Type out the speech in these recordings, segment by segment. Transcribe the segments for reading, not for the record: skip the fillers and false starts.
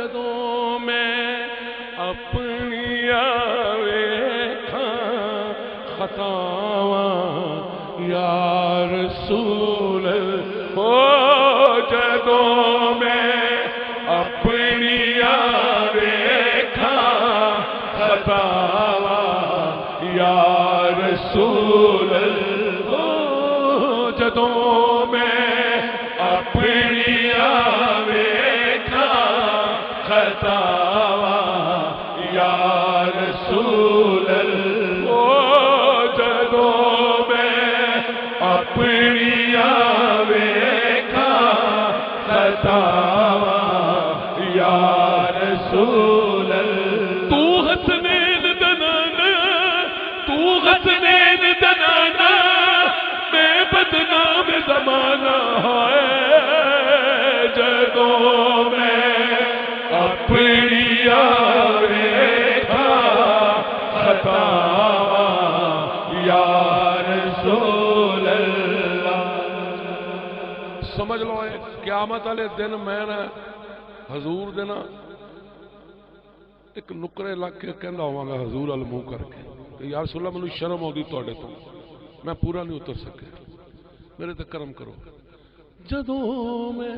جدوں میں اپنی ویکھاں خطاواں یا رسول جدوں میں اپنی ویکھاں خطاواں یا رسول جدوں میں اپنی ویکھاں خطاواں یا رسول جدوں میں اپنی ویکھاں خطاواں یا رسول تو حسنین دنانا تو حسنین دنانا میں بدنام زمانہ ہے جدوں میں اپنی ویکھاں خطاواں یا رسول اللہ۔ سمجھ لو قیامت والے دن میں نا حضور دینا ایک نکرے لگ کے کہندا ہواں گا حضور ال منہ کر کے کہ یا رسول اللہ مینوں شرم ہوگی تواڈے تو میں پورا نہیں اتر سکیا میرے تے کرم کرو جدوں میں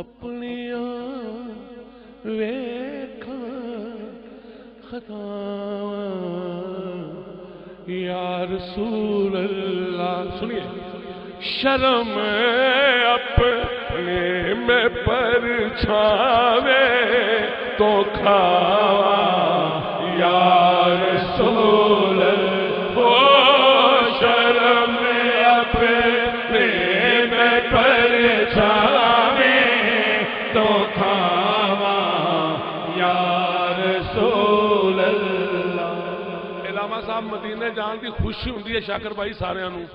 اپنی ویکھاں خطاواں یا رسول اللہ۔ سنیے شرم اپنے میں پرچھاوے تو کھاواں یا رسول شرم اپنے میں پرچھاوے تو کھاواں یا رسول اللہ۔ علامہ صاحب مدینے جان دی خوشی ہوندی ہے شاکر بھائی سارے نوں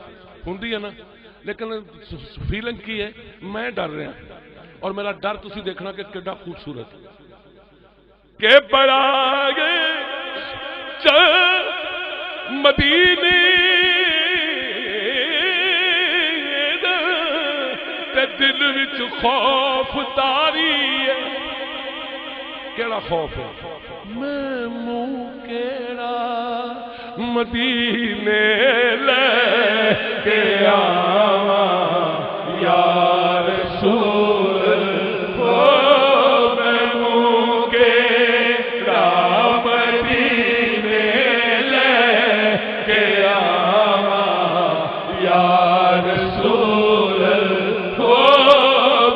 ہوندی ہے نا، لیکن فیلنگ کی ہے میں ڈر رہا اور میرا ڈر تسی دیکھنا کہ کیڈا خوبصورت کہ بڑا گے مدینے تے دل وچ خوف تاری ہے۔ کیڑا خوف ہے؟ میں منہ کیڑا مدینے لے کے آواں یا رسول میں منہ کیڑا مدینے لے کے آواں یا رسول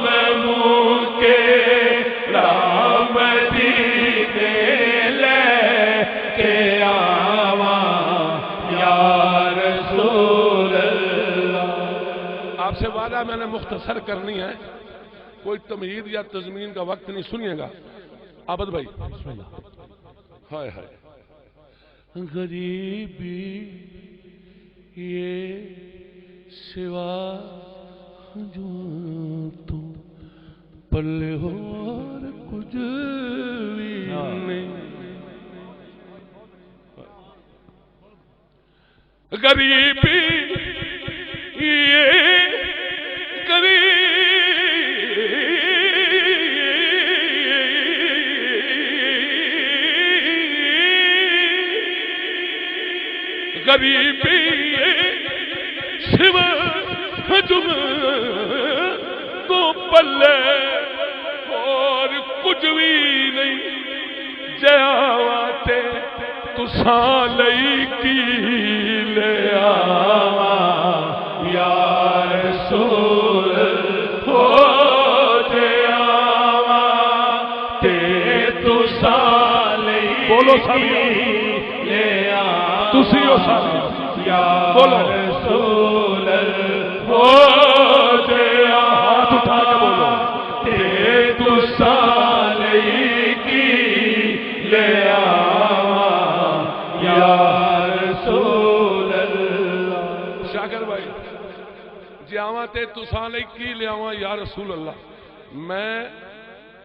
میں منہ کیڑا مدینے لے کے آپ سے وعدہ میں نے مختصر کرنی ہے، کوئی تمہید یا تضمین کا وقت نہیں۔ سنیے گا عابد بھائی بسم اللہ۔ ہائے ہائے غریبی یہ سوا جو تو پلے ہو اور کچھ بھی نہیں، غریبی غریبی سوا حجم تو پلے اور کچھ بھی نہیں، جاواتے تساں لئی کی لے آواں یا رسول ہو جاواں تے تساں لئی بولو سامنے لے آواں تسی ہو سامنے یا رسول ہو جاواں ہاتھ اٹھا کے بولو تے تساں لئی کی لے آواں یا رسول اللہ۔ شاکر بھائی جی آواں تے تساں لئی کی لے آواں یا رسول اللہ، میں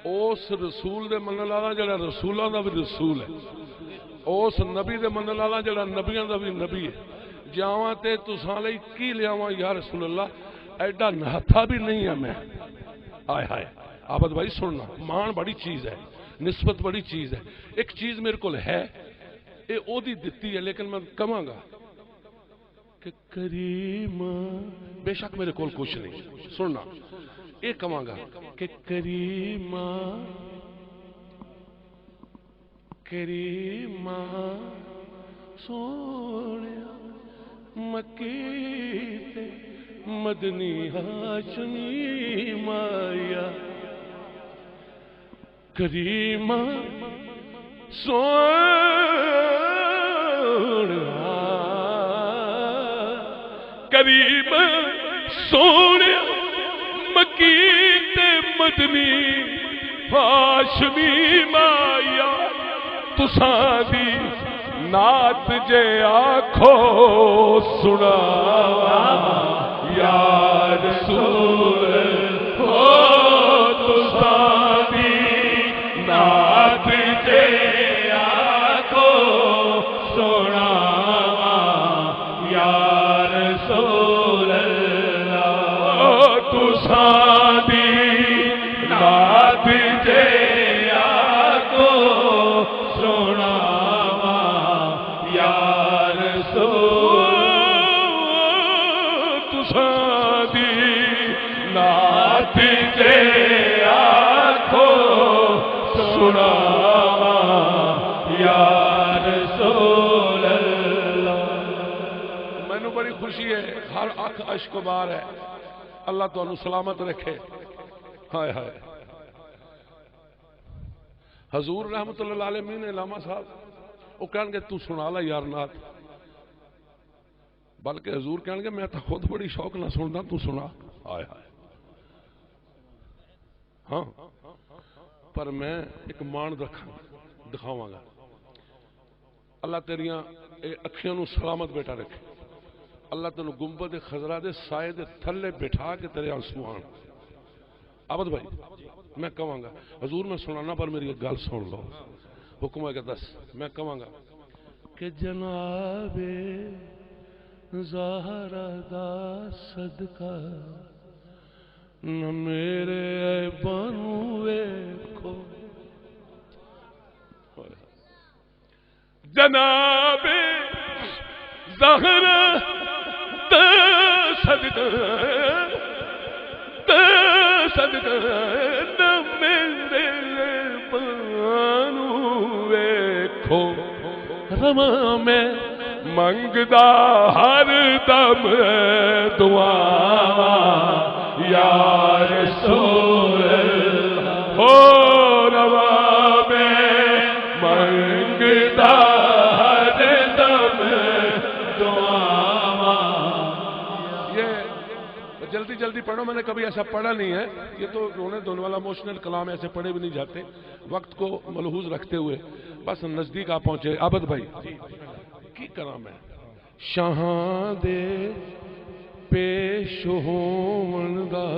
اس رسول دے منن والا جڑا رسولاں دا بھی رسول ہے، اس نبی دے منن والا جڑا نبیاں دا بھی نبی ہے، جاواں تے تساں لئی کی لے آواں یا رسول اللہ، ایڈا نہتھا بھی نہیں ہے میں۔ آئے ہائے آبد بھائی سننا، مان بڑی چیز ہے، نسبت بڑی چیز ہے. ایک چیز میرے کو ہے اے او دی دتی ہے، لیکن میں کہاں گا کہ کریم بے شک میرے کول کچھ نہیں. سننا یہ کہاں گا کہ کریم کریم سونیا مکی تے مدنی ہاشمی مایا کریم سونیا کریم سونیا مکی تے مدنی ہاشمی مایا تساں دی نات جے آکھو سنا یا رسول ہو تساں دی نات جے آکھو سنا یا رسول اللہ تساں دی نات جے آکھو سنا نات جے آکھو سنا یا رسول اللہ. مینو بڑی خوشی ہے، ہر اکھ اشک بار ہے. اللہ تانوں سلامت رکھے. ہائے ہائے حضور رحمت اللہ علیہ علامہ صاحب وہ کہن گے تو سنا لا یار نات، بلکہ حضور کہن گے میں تو خود بڑی شوق نہ سندا تو سنا. ہائے ہائے ہاں پر میں ایک مان رکھاں دکھاواں گا. اللہ تیریاں اکھیاں نو سلامت بیٹا رکھے. اللہ تینوں گنبد خضرا دے سائے دے تھلے بٹھا کے تیرے آنسو آن. عبد بھائی میں کہاں گا حضور میں سنانا پر میری ایک گل سن لو. حکم ہے کہ دس میں کہاں گا کہ جناب زہرا دا صدقہ نہ میرے عیبانو ویکھو. جناب زہرا دا صدقہ صدقہ نہ میرے عیبانو ویکھو. رواں میں منگدا ہر دم دعا یا رسول اللہ ہو رواں میں منگدا ہر دم دعا. یہ جلدی جلدی پڑھو، میں نے کبھی ایسا پڑھا نہیں ہے. یہ تو رونے دھونے والا ایموشنل کلام ایسے پڑھے بھی نہیں جاتے. وقت کو ملحوظ رکھتے ہوئے بس نزدیک آ پہنچے. عابد بھائی کی کراں میں شاہاں دے پیش ہون دا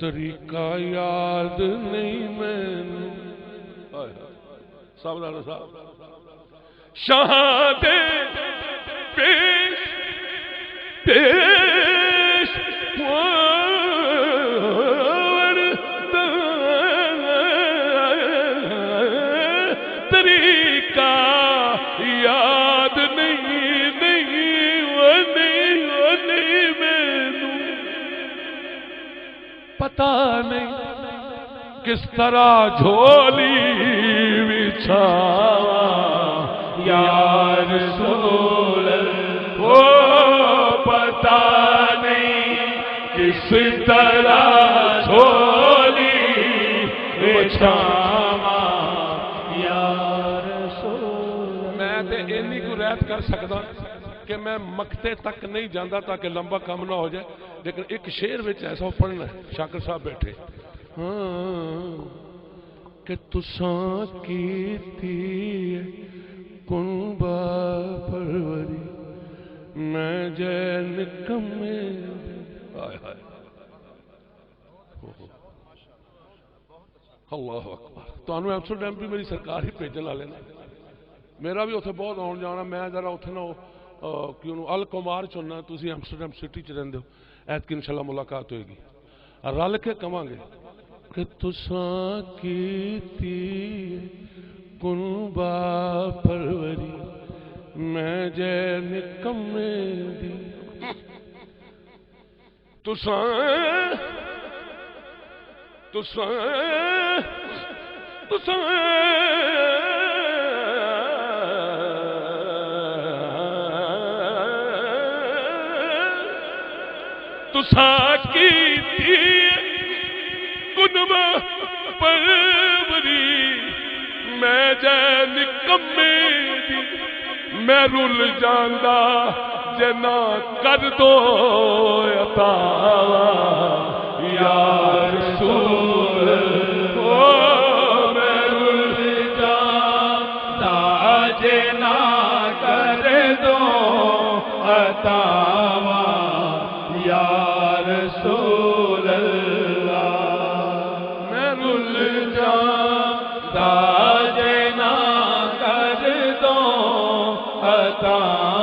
طریقہ یاد نہیں مینوں. صاحب صاحب شاہاں دے پیش پیش ہون دا طریقہ یاد نہیں پتہ نہیں کس طرح جھولی بچھاواں یا رسول اللہ وہ پتہ نہیں کس طرح جھولی بچھاواں یا رسول اللہ. میں تے اینی کو رعایت کر سکدا کہ میں مکتے تک نہیں جاندہ تاکہ لمبا کم نہ ہو جائے، لیکن ایک شعر وچ ایسا پڑھنا ہے. شاکر صاحب بیٹھے ہاں کہ تساں کیتی کنبہ پروری میں جے نکمے. ہائے ہائے اللہ اکبر. تانوں ایمسٹرڈیم بھی میری سرکار ہی بھیجن والے نے. میرا بھی اتنے بہت آن جانا. میں ذرا اتنے نہ کیوں الکمار چننا. تسی ایمسٹرڈیم سٹی چ رہندے ہو. ایتکی انشاءاللہ ملاقات ہوئے گی. رل کے کہاں گے کہ تساں کیتی کنبا پروری میں جے نکمے دی تساں کیتی کنبا پروری میں جے نکمے دی میں رول جاندا جنا کر دو عطا یا رسول میں رول جاندا جنا کر دو عطا یا رسول اللہ میں رول جاندا جنا کر دو عطا